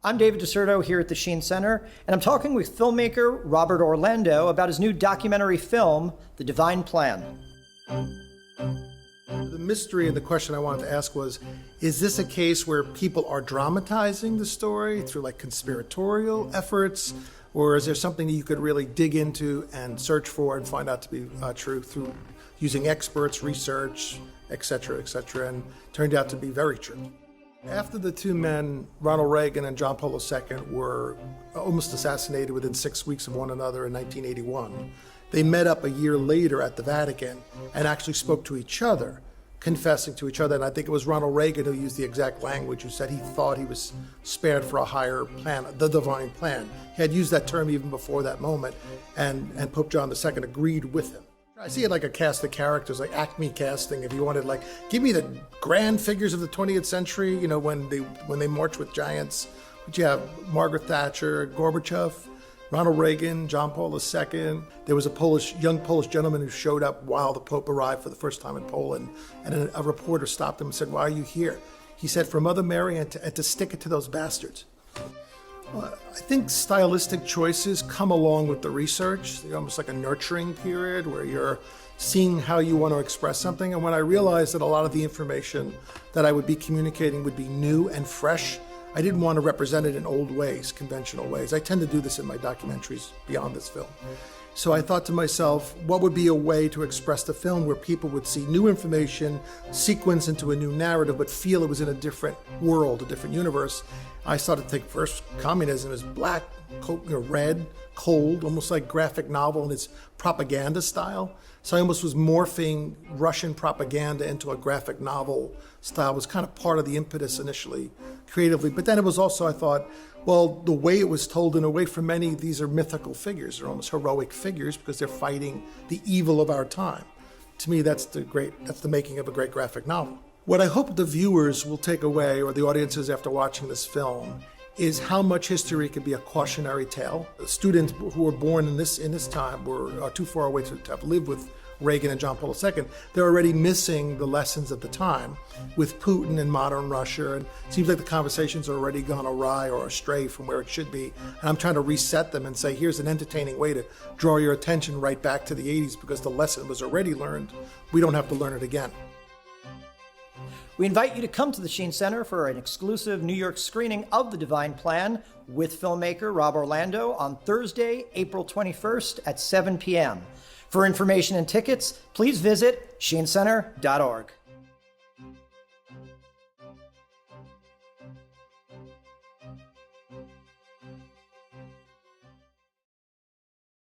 I'm David DeSerto here at the SHEEN Center, and I'm talking with filmmaker Robert Orlando about his new documentary film, The Divine Plan. The mystery and the question I wanted to ask was, is this a case where people are dramatizing the story through like conspiratorial efforts, or is there something that you could really dig into and search for and find out to be true through using experts, research, et cetera, and turned out to be very true. After the two men, Ronald Reagan and John Paul II, were almost assassinated within 6 weeks of one another in 1981, they met up a year later at the Vatican and actually spoke to each other, confessing to each other. And I think it was Ronald Reagan who used the exact language, who said he thought he was spared for a higher plan, the divine plan. He had used that term even before that moment, and Pope John II agreed with him. I see it like a cast of characters, like Acme casting. If you wanted, like, give me the grand figures of the 20th century, you know, when they march with giants. But you have Margaret Thatcher, Gorbachev, Ronald Reagan, John Paul II. There was a young Polish gentleman who showed up while the Pope arrived for the first time in Poland, and a reporter stopped him and said, "Why are you here?" He said, "For Mother Mary and to stick it to those bastards." Well, I think stylistic choices come along with the research. They're almost like a nurturing period where you're seeing how you want to express something. And when I realized that a lot of the information that I would be communicating would be new and fresh, I didn't want to represent it in old ways, conventional ways. I tend to do this in my documentaries beyond this film. So I thought to myself, what would be a way to express the film where people would see new information, sequence into a new narrative, but feel it was in a different world, a different universe. I started to think first communism is black, red, cold, almost like graphic novel in its propaganda style. So I almost was morphing Russian propaganda into a graphic novel style. It was kind of part of the impetus initially, creatively. But then it was also, I thought, well, the way it was told, in a way, for many, these are mythical figures. They're almost heroic figures because they're fighting the evil of our time. To me, that's the making of a great graphic novel. What I hope the viewers will take away, or the audiences after watching this film, is how much history can be a cautionary tale. The students who were born in this time are too far away to have lived with Reagan and John Paul II. They're already missing the lessons of the time with Putin and modern Russia. And it seems like the conversation's already gone awry or astray from where it should be. And I'm trying to reset them and say, here's an entertaining way to draw your attention right back to the 80s because the lesson was already learned. We don't have to learn it again. We invite you to come to the SHEEN Center for an exclusive New York screening of The Divine Plan with filmmaker Rob Orlando on Thursday, April 21st at 7 p.m. For information and tickets, please visit sheencenter.org.